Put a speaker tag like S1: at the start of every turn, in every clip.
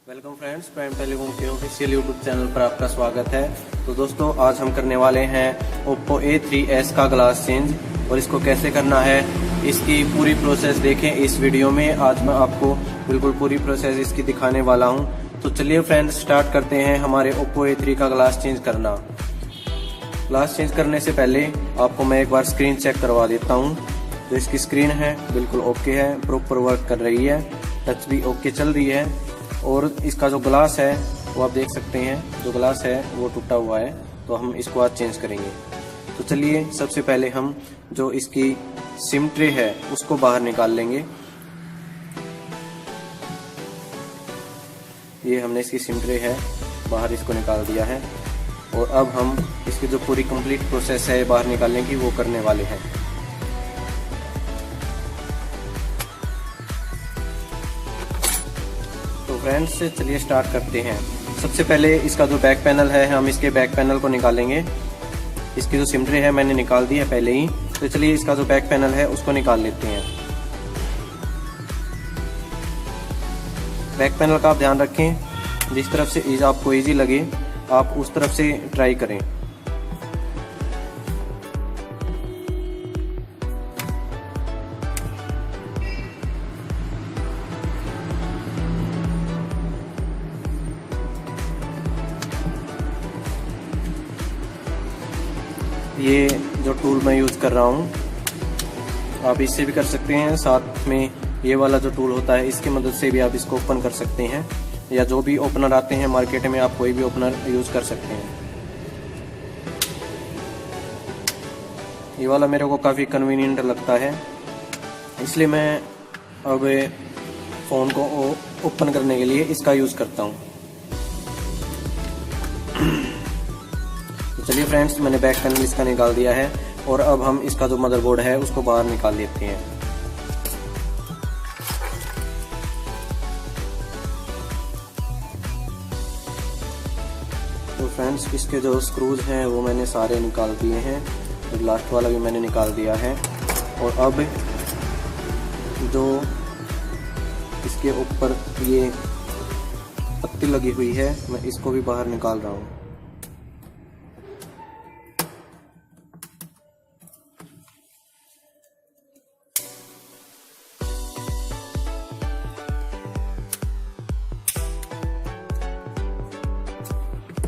S1: Welcome friends, prime telecom के official YouTube channel पर आपका स्वागत है। तो दोस्तों, आज हम करने वाले हैं Oppo A3s का ग्लास चेंज और इसको कैसे करना है इसकी पूरी प्रोसेस देखें इस वीडियो में। आज मैं आपको बिल्कुल पूरी प्रोसेस इसकी दिखाने वाला हूं। तो चलिए फ्रेंड्स, स्टार्ट करते हैं हमारे Oppo A3 का ग्लास चेंज करना। ग्लास चेंज करने से पहले आपको मैं एक बार स्क्रीन चेक करवा देता हूँ। तो इसकी स्क्रीन है बिल्कुल ओके है, प्रॉपर वर्क कर रही है, टच भी ओके चल रही है। और इसका जो ग्लास है वो आप देख सकते हैं, जो ग्लास है वो टूटा हुआ है, तो हम इसको आज चेंज करेंगे। तो चलिए सबसे पहले हम जो इसकी सिम ट्रे है उसको बाहर निकाल लेंगे। ये हमने इसकी सिम ट्रे है बाहर इसको निकाल दिया है और अब हम इसकी जो पूरी कंप्लीट प्रोसेस है बाहर निकालने की वो करने वाले हैं। तो फ्रेंड्स चलिए स्टार्ट करते हैं। सबसे पहले इसका जो बैक पैनल है हम इसके बैक पैनल को निकालेंगे। इसकी जो सिम ट्रे है मैंने निकाल दी है पहले ही। तो चलिए इसका जो बैक पैनल है उसको निकाल लेते हैं। बैक पैनल का आप ध्यान रखें, जिस तरफ से आपको इजी लगे आप उस तरफ से ट्राई करें। ये जो टूल मैं यूज़ कर रहा हूँ आप इससे भी कर सकते हैं, साथ में ये वाला जो टूल होता है इसकी मदद से भी आप इसको ओपन कर सकते हैं, या जो भी ओपनर आते हैं मार्केट में आप कोई भी ओपनर यूज़ कर सकते हैं। ये वाला मेरे को काफ़ी कन्वीनियंट लगता है, इसलिए मैं अब फ़ोन को ओपन करने के लिए इसका यूज़ करता हूँ। चलिए फ्रेंड्स, मैंने बैक पैनल इसका निकाल दिया है और अब हम इसका जो मदरबोर्ड है उसको बाहर निकाल लेते हैं। तो फ्रेंड्स, इसके जो स्क्रूज हैं वो मैंने सारे निकाल दिए हैं, तो लास्ट वाला भी मैंने निकाल दिया है। और अब जो इसके ऊपर ये पत्ती लगी हुई है मैं इसको भी बाहर निकाल रहा हूँ।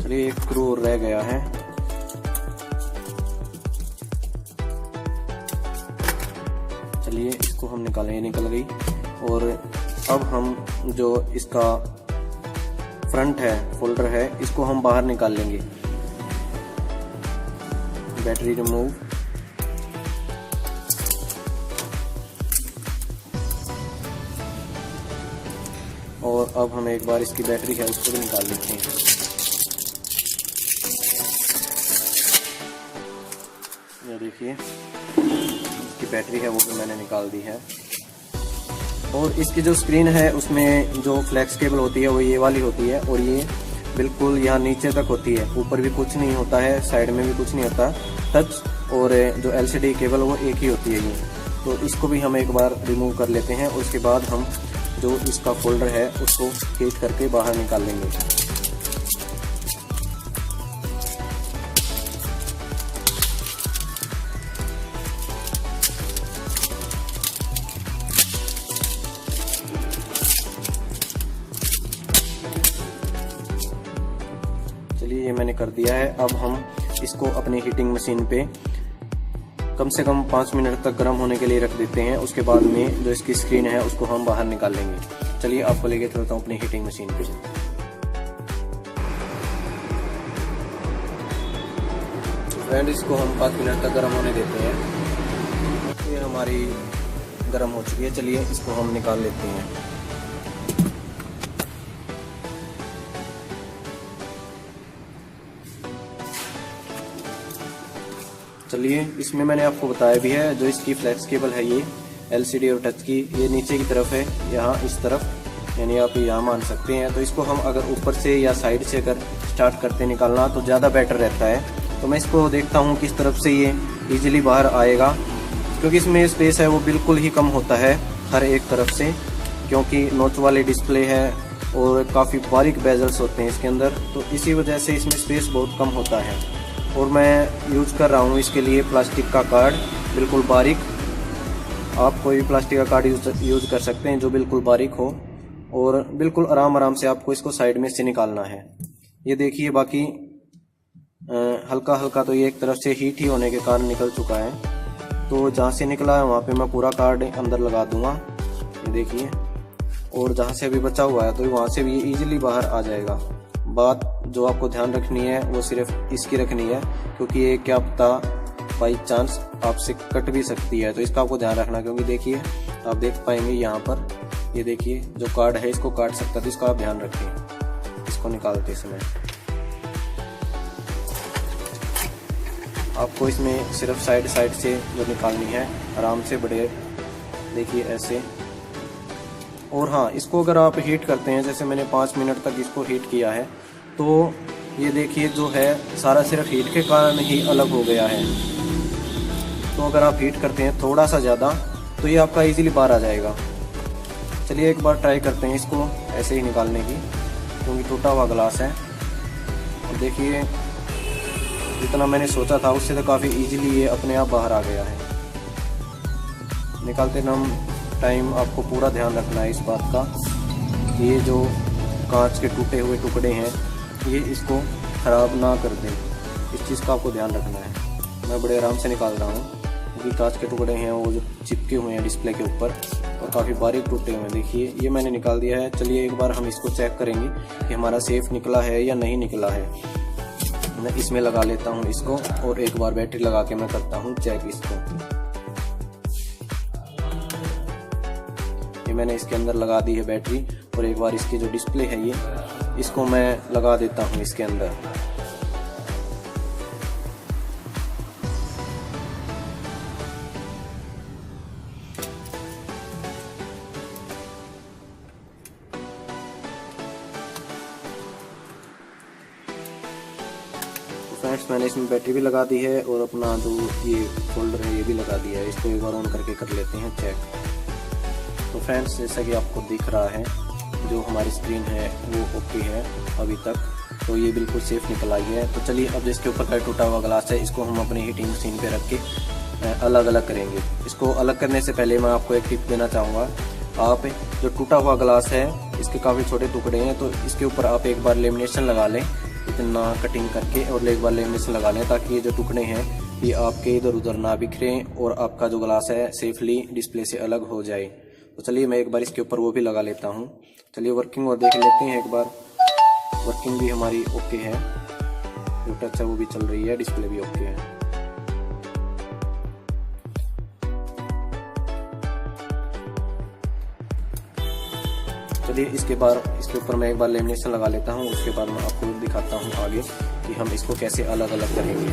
S1: चलिए एक स्क्रू और रह गया है। चलिए इसको हम निकालें, ये निकल गई। और अब हम जो इसका फ्रंट है, फोल्डर है, इसको हम बाहर निकाल लेंगे। बैटरी रिमूव, और अब हम एक बार इसकी बैटरी है उसको भी निकाल लेते हैं। ये देखिए इसकी बैटरी है वो भी मैंने निकाल दी है। और इसकी जो स्क्रीन है उसमें जो फ्लैक्स केबल होती है वो ये वाली होती है, और ये बिल्कुल यहाँ नीचे तक होती है, ऊपर भी कुछ नहीं होता है, साइड में भी कुछ नहीं होता टच। और जो LCD केबल वो एक ही होती है ये। तो इसको भी हम एक बार रिमूव कर लेते हैं। उसके बाद हम जो इसका फोल्डर है उसको खींच करके बाहर निकाल लेंगे। चलिए ये मैंने कर दिया है। अब हम इसको अपनी हीटिंग मशीन पे कम से कम 5 मिनट तक गर्म होने के लिए रख देते हैं। उसके बाद में जो इसकी स्क्रीन है उसको हम बाहर निकाल लेंगे। चलिए आपको लेके चलता हूँ अपनी हीटिंग मशीन पे। फ्रेंड, इसको हम 5 मिनट तक गर्म होने देते हैं। ये हमारी गर्म हो चुकी है। चलिए इसको हम निकाल लेते हैं। चलिए इसमें मैंने आपको बताया भी है, जो इसकी फ्लैक्स केबल है ये LCD और टच की, ये नीचे की तरफ है, यहाँ इस तरफ, यानी आप यहाँ मान सकते हैं। तो इसको हम अगर ऊपर से या साइड से अगर स्टार्ट करते निकालना तो ज़्यादा बेटर रहता है। तो मैं इसको देखता हूँ किस तरफ से ये इजीली बाहर आएगा, क्योंकि इसमें स्पेस है वो बिल्कुल ही कम होता है हर एक तरफ से, क्योंकि नोच वाली डिस्प्ले है और काफ़ी बारीक बेजल्स होते हैं इसके अंदर, तो इसी वजह से इसमें स्पेस बहुत कम होता है। और मैं यूज़ कर रहा हूँ इसके लिए प्लास्टिक का कार्ड, बिल्कुल बारीक। आप कोई भी प्लास्टिक का कार्ड यूज़ कर सकते हैं जो बिल्कुल बारीक हो, और बिल्कुल आराम से आपको इसको साइड में से निकालना है। ये देखिए, बाकी हल्का हल्का तो ये एक तरफ से हीट ही होने के कारण निकल चुका है, तो जहाँ से निकला है वहाँ पे मैं पूरा कार्ड अंदर लगा दूंगा, ये देखिए। और जहाँ से अभी बचा हुआ है तो वहाँ से भी इजीली बाहर आ जाएगा। बात जो आपको ध्यान रखनी है वो सिर्फ इसकी रखनी है, क्योंकि ये क्या पता बाई चांस आपसे कट भी सकती है, तो इसका आपको ध्यान रखना। क्योंकि देखिए, आप देख पाएंगे यहाँ पर, ये देखिए जो कार्ड है इसको काट सकता है, तो इसका आप ध्यान रखें इसको निकालते समय। आपको इसमें सिर्फ साइड से जो निकालनी है, आराम से बड़े, देखिए ऐसे। और हाँ, इसको अगर आप हीट करते हैं, जैसे मैंने 5 मिनट तक इसको हीट किया है, तो ये देखिए जो है सारा सिर्फ हीट के कारण ही अलग हो गया है। तो अगर आप हीट करते हैं थोड़ा सा ज़्यादा, तो ये आपका इजीली बाहर आ जाएगा। चलिए एक बार ट्राई करते हैं इसको ऐसे ही निकालने की, क्योंकि टूटा हुआ ग्लास है। और देखिए, जितना मैंने सोचा था उससे तो काफ़ी इजीली ये अपने आप बाहर आ गया है। निकालते टाइम आपको पूरा ध्यान रखना है इस बात का, ये जो कांच के टूटे हुए टुकड़े हैं ये इसको ख़राब ना कर दें, इस चीज़ का आपको ध्यान रखना है। मैं बड़े आराम से निकाल रहा हूँ, क्योंकि कांच के टुकड़े हैं वो जो चिपके हुए हैं डिस्प्ले के ऊपर, और काफ़ी बारीक टूटे हुए हैं। देखिए, ये मैंने निकाल दिया है। चलिए एक बार हम इसको चेक करेंगे कि हमारा सेफ निकला है या नहीं निकला है। मैं इसमें लगा लेता हूँ इसको, और एक बार बैटरी लगा के मैं करता हूँ चेक इसको। ये मैंने इसके अंदर लगा दी है बैटरी, और एक बार इसकी जो डिस्प्ले है ये, इसको मैं लगा देता हूँ इसके अंदर। फ्रेंड्स, मैंने इसमें बैटरी भी लगा दी है, और अपना जो ये फोल्डर है ये भी लगा दिया है। इसको एक बार ऑन करके कर लेते हैं चेक। तो फ्रेंड्स, जैसा कि आपको दिख रहा है, जो हमारी स्क्रीन है वो ओके है अभी तक, तो ये बिल्कुल सेफ निकल आई है। तो चलिए अब जिसके ऊपर का टूटा हुआ ग्लास है, इसको हम अपनी हीटिंग मशीन पे रख के अलग अलग करेंगे। इसको अलग करने से पहले मैं आपको एक टिप देना चाहूँगा। आप जो टूटा हुआ ग्लास है, इसके काफ़ी छोटे टुकड़े हैं, तो इसके ऊपर आप एक बार लेमिनेशन लगा लें, इतना कटिंग करके, और एक बार लेमिनेशन लगा लें, ताकि ये जो टुकड़े हैं ये आपके इधर उधर ना बिखरें, और आपका जो ग्लास है सेफली डिस्प्ले से अलग हो जाए। तो चलिए मैं एक बार इसके ऊपर वो भी लगा लेता हूँ। चलिए वर्किंग और देख लेते हैं एक बार। वर्किंग भी हमारी ओके है, जो टच है वो भी चल रही है, डिस्प्ले भी ओके है। चलिए इसके ऊपर मैं एक बार लेमिनेशन लगा लेता हूँ, उसके बाद मैं आपको दिखाता हूँ आगे कि हम इसको कैसे अलग अलग करेंगे।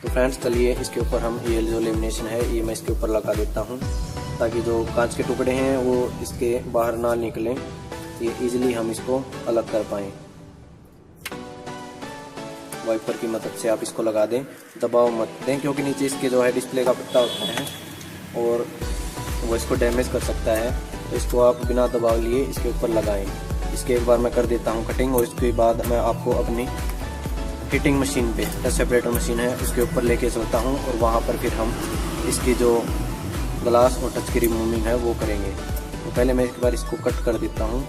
S1: तो फ्रेंड्स, चलिए इसके ऊपर हम ये जो लेमिनेशन है ये मैं इसके ऊपर लगा देता हूँ, ताकि जो कांच के टुकड़े हैं वो इसके बाहर ना निकलें, ये इजीली हम इसको अलग कर पाएँ। वाइपर की मदद से आप इसको लगा दें, दबाव मत दें, क्योंकि नीचे इसके जो है डिस्प्ले का पट्टा होता है और वो इसको डैमेज कर सकता है। तो इसको आप बिना दबाव लिए इसके ऊपर लगाएं। इसके एक बार मैं कर देता हूँ कटिंग, और इसके बाद मैं आपको अपनी हीटिंग मशीन पे, टच सेपरेटर मशीन है, उसके ऊपर लेके चलता हूँ, और वहाँ पर फिर हम इसकी जो ग्लास और टच की रिमूविंग है वो करेंगे। तो पहले मैं एक बार इसको कट कर देता हूँ,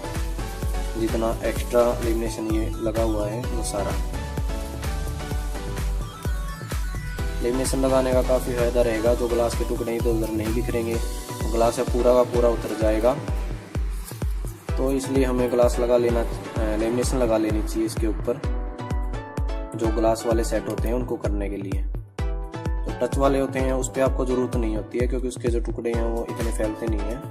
S1: जितना एक्स्ट्रा लेमिनेशन ये लगा हुआ है वो सारा। लेमिनेशन लगाने का काफ़ी फ़ायदा रहेगा, जो ग्लास के टुकड़े इधर उधर नहीं बिखरेंगे, तो ग्लास है पूरा का पूरा उतर जाएगा। तो इसलिए हमें लेमिनेशन लगा लेनी चाहिए इसके ऊपर, जो ग्लास वाले सेट होते हैं उनको करने के लिए। तो टच वाले होते हैं उस पर आपको ज़रूरत नहीं होती है, क्योंकि उसके जो टुकड़े हैं वो इतने फैलते नहीं हैं।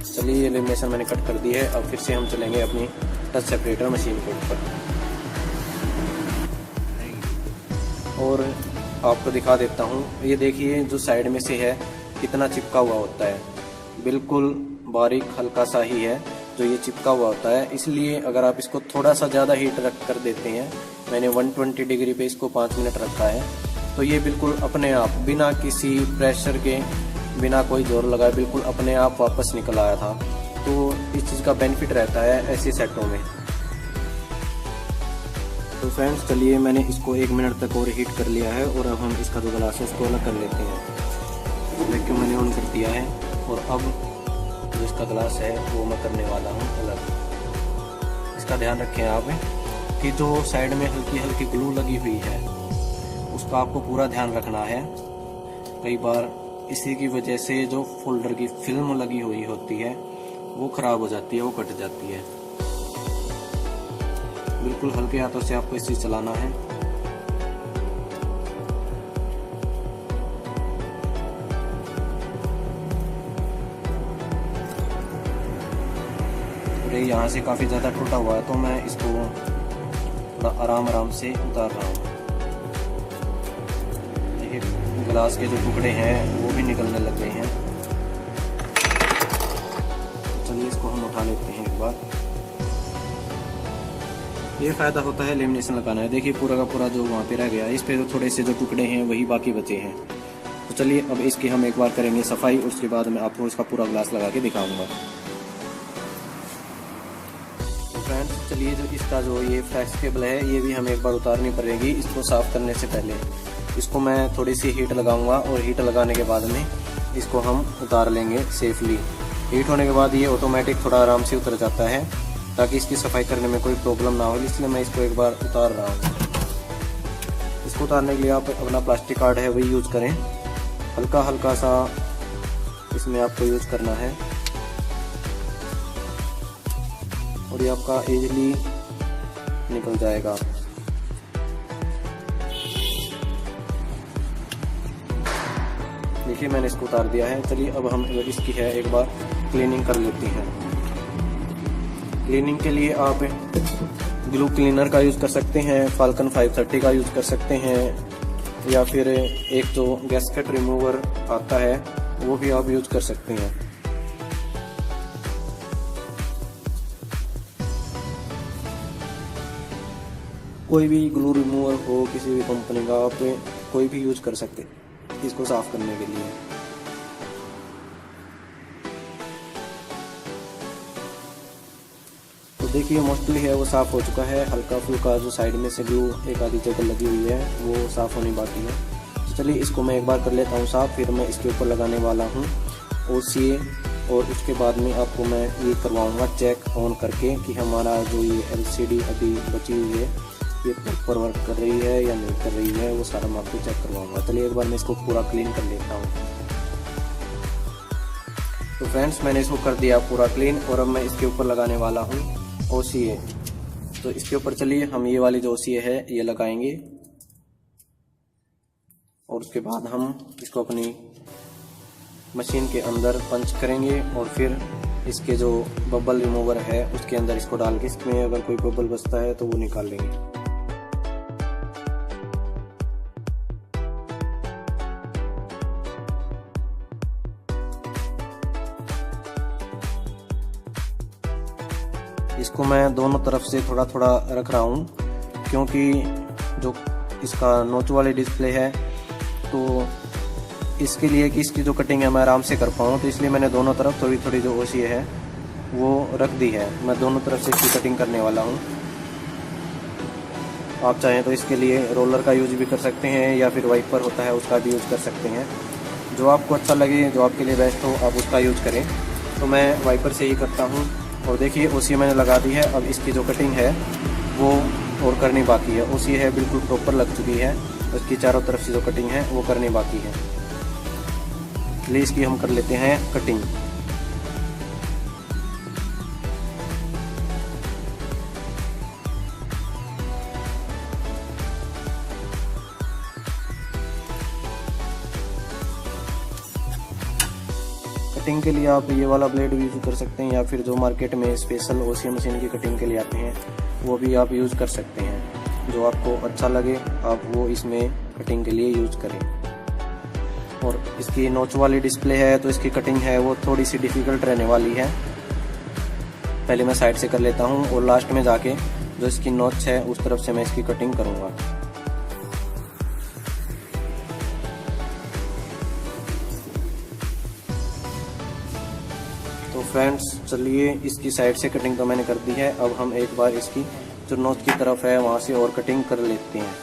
S1: चलिए ये लेमिनेशन मैंने कट कर दी है। अब फिर से हम चलेंगे अपनी टच सेपरेटर मशीन के ऊपर, और आपको दिखा देता हूँ। ये देखिए जो साइड में से है कितना चिपका हुआ होता है, बिल्कुल बारीक हल्का सा ही है जो ये चिपका हुआ होता है। इसलिए अगर आप इसको थोड़ा सा ज़्यादा हीट रख कर देते हैं मैंने 120 डिग्री पे इसको 5 मिनट रखा है। तो ये बिल्कुल अपने आप बिना किसी प्रेशर के, बिना कोई जोर लगाए बिल्कुल अपने आप वापस निकल आया था। तो इस चीज़ का बेनिफिट रहता है ऐसी सेटों में। तो फ्रेंड्स चलिए, मैंने इसको 1 मिनट तक और हीट कर लिया है और अब हम इसका जो ग्लास है उसको अलग कर लेते हैं। वैक्यूम मैंने ऑन कर दिया है और अब जो इसका ग्लास है वो मैं करने वाला हूँ अलग। इसका ध्यान रखें आप कि जो साइड में हल्की हल्की ग्लू लगी हुई है उसका आपको पूरा ध्यान रखना है। कई बार इसी की वजह से जो फोल्डर की फिल्म लगी हुई होती है वो खराब हो जाती है, वो कट जाती है। बिल्कुल हल्के हाथों से आपको इसे चलाना है। और ये यहाँ से काफ़ी ज़्यादा टूटा हुआ है तो मैं इसको थोड़ा आराम से उतार रहा हूँ। देखिए गिलास के जो टुकड़े हैं वो भी निकलने लग गए हैं। चलिए इसको हम उठा लेते हैं एक बार। ये फ़ायदा होता है लेमिनेशन लगाना है। देखिए पूरा का पूरा जो वहाँ पे रह गया, इस पे तो थोड़े से जो टुकड़े हैं वही बाकी बचे हैं। तो चलिए अब इसकी हम एक बार करेंगे सफाई, उसके बाद मैं आपको इसका पूरा ग्लास लगा के दिखाऊंगा। तो फ्रेंड्स चलिए, जो इसका जो ये फ्लैक्स केबल है ये भी हमें एक बार उतारनी पड़ेगी इसको साफ़ करने से पहले। इसको मैं थोड़ी सी हीट लगाऊंगा और हीट लगाने के बाद में इसको हम उतार लेंगे सेफली। हीट होने के बाद ये ऑटोमेटिक थोड़ा आराम से उतर जाता है ताकि इसकी सफाई करने में कोई प्रॉब्लम ना हो, इसलिए मैं इसको एक बार उतार रहा हूँ। इसको उतारने के लिए आप अपना प्लास्टिक कार्ड है वही यूज़ करें। हल्का हल्का सा इसमें आपको यूज़ करना है और ये आपका इजीली निकल जाएगा। देखिए मैंने इसको उतार दिया है। चलिए अब हम इसकी है एक बार क्लीनिंग कर लेते हैं। क्लीनिंग के लिए आप ग्लू क्लीनर का यूज़ कर सकते हैं, फाल्कन 530 का यूज़ कर सकते हैं, या फिर एक जो गैस्केट रिमूवर आता है वो भी आप यूज़ कर सकते हैं। कोई भी ग्लू रिमूवर हो किसी भी कंपनी का, आप कोई भी यूज़ कर सकते हैं इसको साफ करने के लिए। तो देखिए मोस्टली है वो साफ़ हो चुका है। हल्का फुल्का जो साइड में से ग्लू एक आधी जगह लगी हुई है वो साफ़ होनी बाकी है। तो चलिए इसको मैं एक बार कर लेता हूँ साफ़, फिर मैं इसके ऊपर लगाने वाला हूँ OCA और उसके बाद में आपको मैं ये करवाऊँगा चेक ऑन करके कि हमारा जो ये LCD अभी बची हुई है ये प्रॉपर वर्क कर रही है या नहीं कर रही है, वो सारा मैं आपको चेक करवाऊँगा। चलिए एक बार मैं इसको पूरा क्लीन कर लेता हूँ। तो फ्रेंड्स मैंने इसको कर दिया पूरा क्लीन और अब मैं इसके ऊपर लगाने वाला हूँ OCA। तो इसके ऊपर चलिए हम ये वाली जो OCA है ये लगाएंगे और उसके बाद हम इसको अपनी मशीन के अंदर पंच करेंगे और फिर इसके जो बबल रिमूवर है उसके अंदर इसको डाल के इसमें अगर कोई बबल बचता है तो वो निकाल लेंगे। इसको मैं दोनों तरफ से थोड़ा थोड़ा रख रहा हूँ क्योंकि जो इसका नोच वाली डिस्प्ले है तो इसके लिए कि इसकी जो कटिंग है मैं आराम से कर पाऊँ, तो इसलिए मैंने दोनों तरफ थोड़ी थोड़ी जो OCA है वो रख दी है। मैं दोनों तरफ से इसकी कटिंग करने वाला हूँ। आप चाहें तो इसके लिए रोलर का यूज भी कर सकते हैं या फिर वाइपर होता है उसका भी यूज़ कर सकते हैं। जो आपको अच्छा लगे, जो आपके लिए बेस्ट हो आप उसका यूज़ करें। तो मैं वाइपर से ही करता हूँ। और देखिए OCA मैंने लगा दी है। अब इसकी जो कटिंग है वो और करनी बाकी है। OCA है बिल्कुल प्रॉपर लग चुकी है, उसकी चारों तरफ से जो कटिंग है वो करनी बाकी है। चलिए इसकी हम कर लेते हैं कटिंग। कटिंग के लिए आप ये वाला ब्लेड भी यूज़ कर सकते हैं या फिर जो मार्केट में स्पेशल OCA मशीन की कटिंग के लिए आते हैं वो भी आप यूज़ कर सकते हैं। जो आपको अच्छा लगे आप वो इसमें कटिंग के लिए यूज़ करें। और इसकी नोच वाली डिस्प्ले है तो इसकी कटिंग है वो थोड़ी सी डिफ़िकल्ट रहने वाली है। पहले मैं साइड से कर लेता हूँ और लास्ट में जाके जो इसकी नोच है उस तरफ से मैं इसकी कटिंग करूँगा। तो फ्रेंड्स चलिए, इसकी साइड से कटिंग तो मैंने कर दी है। अब हम एक बार इसकी जो नोच की तरफ है वहाँ से और कटिंग कर लेते हैं।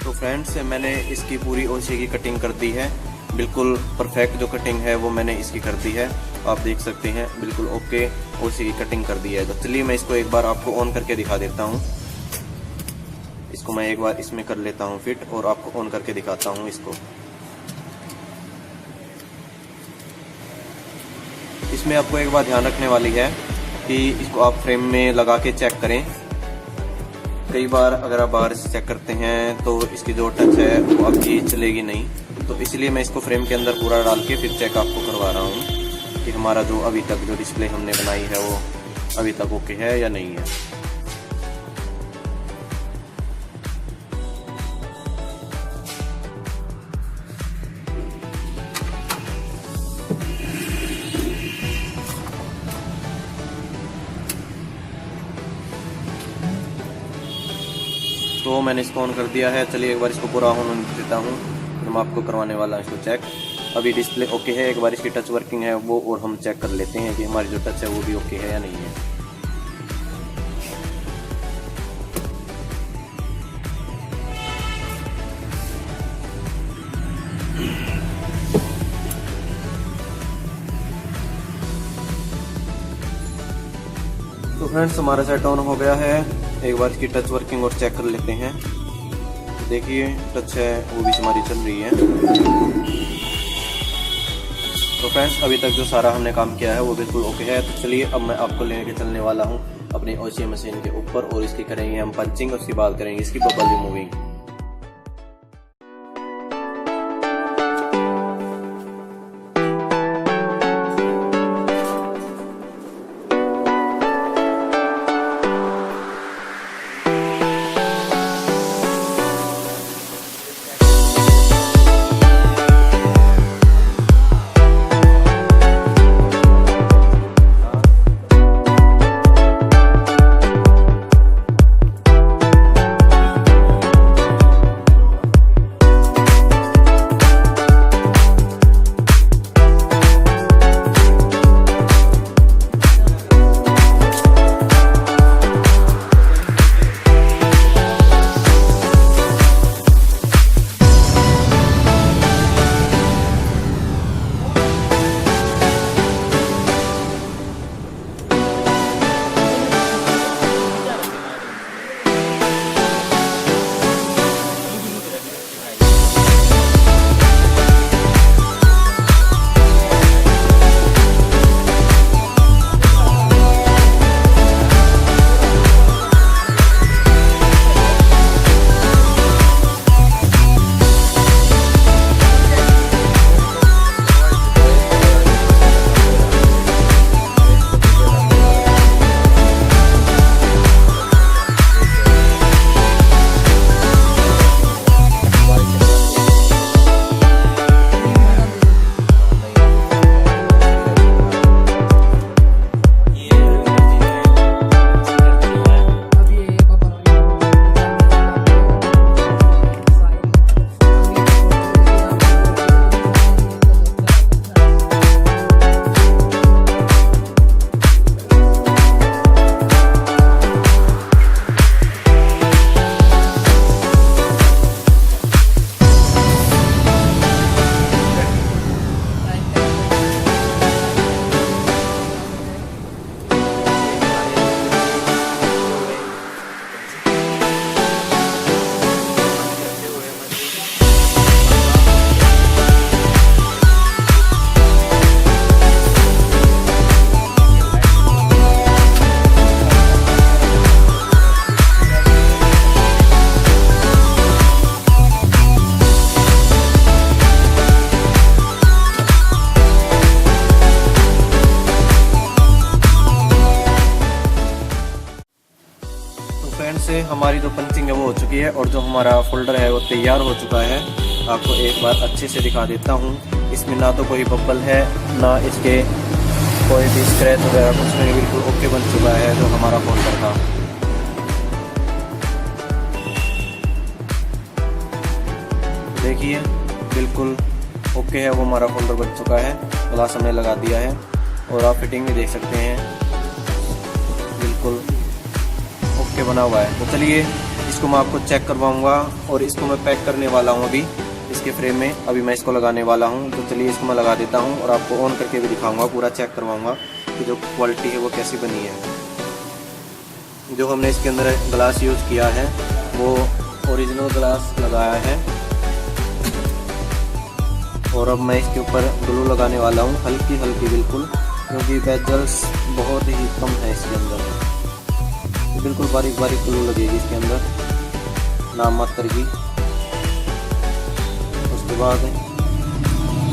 S1: तो फ्रेंड्स मैंने इसकी पूरी ओसी की कटिंग कर दी है। बिल्कुल परफेक्ट जो कटिंग है वो मैंने इसकी कर दी है। आप देख सकते हैं बिल्कुल ओके ओसी की कटिंग कर दी है। तो चलिए मैं इसको एक बार आपको ऑन करके दिखा देता हूँ। इसको मैं एक बार इसमें कर लेता हूँ फिट और आपको ऑन करके दिखाता हूँ इसको। इसमें आपको एक बात ध्यान रखने वाली है कि इसको आप फ्रेम में लगा के चेक करें। कई बार अगर आप बाहर से चेक करते हैं तो इसकी जो टच है वो आपकी चलेगी नहीं। तो इसलिए मैं इसको फ्रेम के अंदर पूरा डाल के फिर चेक आपको करवा रहा हूँ कि हमारा जो अभी तक जो डिस्प्ले हमने बनाई है वो अभी तक ओके है या नहीं है। तो मैंने इसको ऑन कर दिया है। चलिए एक बार इसको पूरा ऑन देता हूँ, फिर मैं आपको करवाने वाला हूँ इसको चेक। अभी डिस्प्ले ओके है, एक बार इसकी टच वर्किंग है वो और हम चेक कर लेते हैं कि हमारी जो टच है वो भी ओके है या नहीं है। तो फ्रेंड्स हमारा सेट ऑन हो गया है। एक बार इसकी टच वर्किंग और चेक कर लेते हैं। देखिए टच है वो भी हमारी चल रही है। तो फ्रेंड्स अभी तक जो सारा हमने काम किया है वो बिल्कुल ओके है। तो चलिए अब मैं आपको लेके चलने वाला हूँ अपनी ओसी मशीन के ऊपर और इसकी करेंगे हम पंचिंग, उसके बाद करेंगे इसकी बबल रिमूविंग। हमारी जो पंचिंग है वो हो चुकी है और जो हमारा फोल्डर है वो तैयार हो चुका है। आपको एक बार अच्छे से दिखा देता हूँ। इसमें ना तो कोई बबल है, ना इसके कोई भी स्क्रैच वगैरह कुछ नहीं, बिल्कुल ओके बन चुका है जो हमारा फोल्डर था। देखिए बिल्कुल ओके है, वो हमारा फोल्डर बन चुका है। ग्लास हमने लगा दिया है और आप फिटिंग भी देख सकते हैं, बिल्कुल ओके बना हुआ है। तो चलिए इसको मैं आपको चेक करवाऊंगा और इसको मैं पैक करने वाला हूँ अभी इसके फ्रेम में। अभी मैं इसको लगाने वाला हूँ, तो चलिए इसको मैं लगा देता हूँ और आपको ऑन करके भी दिखाऊंगा, पूरा चेक करवाऊंगा कि जो क्वालिटी है वो कैसी बनी है। जो हमने इसके अंदर ग्लास यूज़ किया है वो ओरिजिनल ग्लास लगाया है और अब मैं इसके ऊपर ग्लू लगाने वाला हूँ, हल्की हल्की बिल्कुल, क्योंकि बेजल्स बहुत ही कम है इसके अंदर। बिल्कुल बारीक बारीक ग्लू लगेगी इसके अंदर, नाम मात्र की। उसके बाद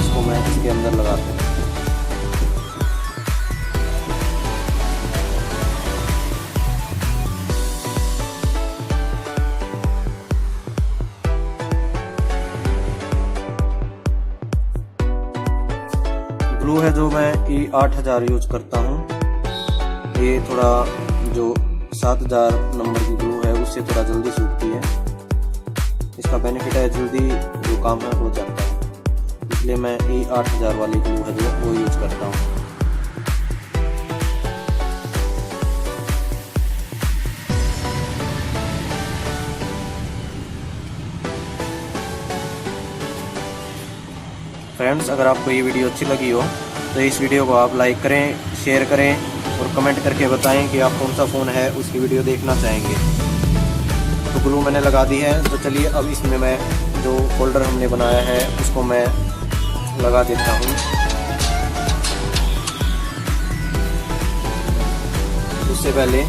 S1: इसको मैं इसके अंदर लगाता हूँ। ग्लू है जो मैं E8000 यूज करता हूँ। ये थोड़ा जो 7000 नंबर की ग्लू है उससे थोड़ा जल्दी सूखती है। इसका बेनिफिट है जल्दी जो काम है हो जाता है, इसलिए मैं E8000 वाली ग्लू है जो वो यूज करता हूँ। फ्रेंड्स, अगर आपको ये वीडियो अच्छी लगी हो तो इस वीडियो को आप लाइक करें, शेयर करें और कमेंट करके बताएं कि आप कौन सा फ़ोन है उसकी वीडियो देखना चाहेंगे। तो ग्लू मैंने लगा दी है, तो चलिए अब इसमें मैं जो फोल्डर हमने बनाया है उसको मैं लगा देता हूँ। उससे पहले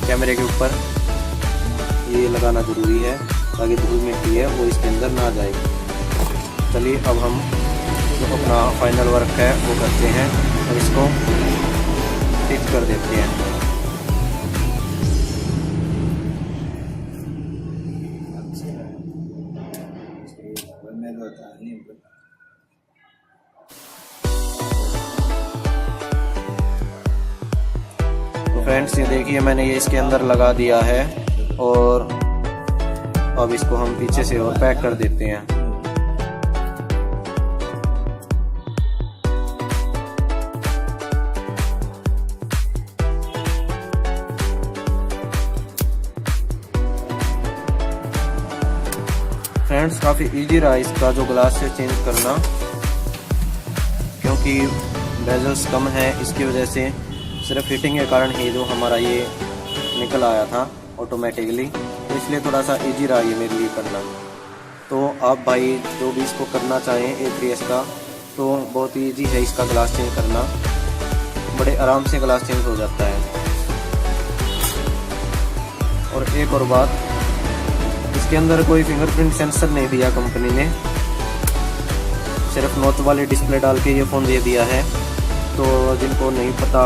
S1: कैमरे के ऊपर ये लगाना ज़रूरी है ताकि धूल मिट्टी है वो इसके अंदर ना जाए। चलिए अब हम जो अपना फाइनल वर्क है वो करते हैं और इसको फिक्स कर देते हैं। तो फ्रेंड्स ये देखिए मैंने ये इसके अंदर लगा दिया है और अब इसको हम पीछे से और पैक कर देते हैं। फ्रेंड्स काफ़ी इजी रहा इसका जो ग्लास से चेंज करना, क्योंकि बेजल्स कम है, इसकी वजह से सिर्फ फिटिंग के कारण ही जो हमारा ये निकल आया था ऑटोमेटिकली, तो इसलिए थोड़ा सा इजी रहा ये मेरे लिए करना। तो आप भाई जो भी इसको करना चाहें A3S का, तो बहुत ही ईजी है इसका ग्लास चेंज करना, बड़े आराम से ग्लास चेंज हो जाता है। और एक और बात, इसके अंदर कोई फिंगरप्रिंट सेंसर नहीं दिया कंपनी ने, सिर्फ नोच वाली डिस्प्ले डाल के ये फ़ोन दे दिया है। तो जिनको नहीं पता,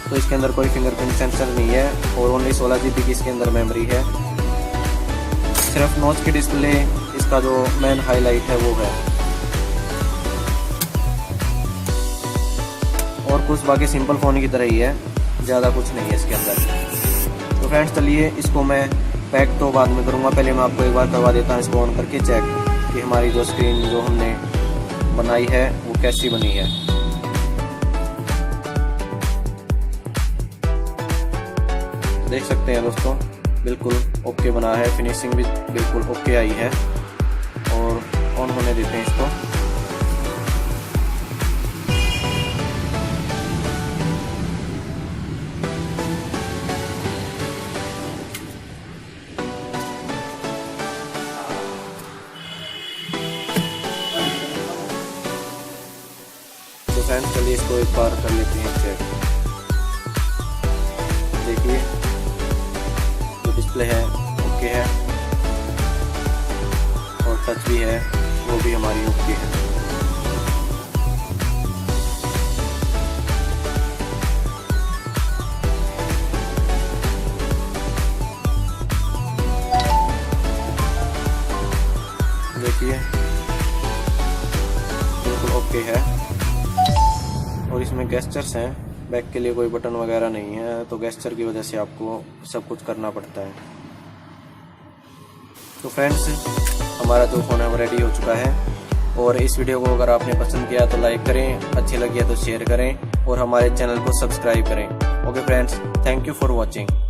S1: तो इसके अंदर कोई फिंगरप्रिंट सेंसर नहीं है और ओनली 16 GB की इसके अंदर मेमोरी है। सिर्फ नोच की डिस्प्ले इसका जो मेन हाईलाइट है वो है, और कुछ बाकी सिंपल फ़ोन की तरह ही है, ज़्यादा कुछ नहीं है इसके अंदर। तो फ्रेंड्स चलिए इसको मैं पैक तो बाद में करूँगा, पहले मैं आपको एक बार करवा देता हूँ इसको ऑन करके चेक कि हमारी जो स्क्रीन जो हमने बनाई है वो कैसी बनी है। देख सकते हैं दोस्तों, बिल्कुल ओके बना है, फिनिशिंग भी बिल्कुल ओके आई है। और ऑन होने देते हैं इसको। तो फ्रेंड्स चलिए इसको एक बार कर लेते हैं चेक। देखिए जो डिस्प्ले है ओके है और टच भी है वो भी हमारी ओके है। देखिए बिल्कुल ओके है। और इसमें गेस्चर्स हैं, बैक के लिए कोई बटन वगैरह नहीं है, तो गेस्चर की वजह से आपको सब कुछ करना पड़ता है। तो फ्रेंड्स, हमारा जो फ़ोन है वो रेडी हो चुका है। और इस वीडियो को अगर आपने पसंद किया तो लाइक करें, अच्छी लगी है तो शेयर करें और हमारे चैनल को सब्सक्राइब करें। Okay friends, thank you for watching.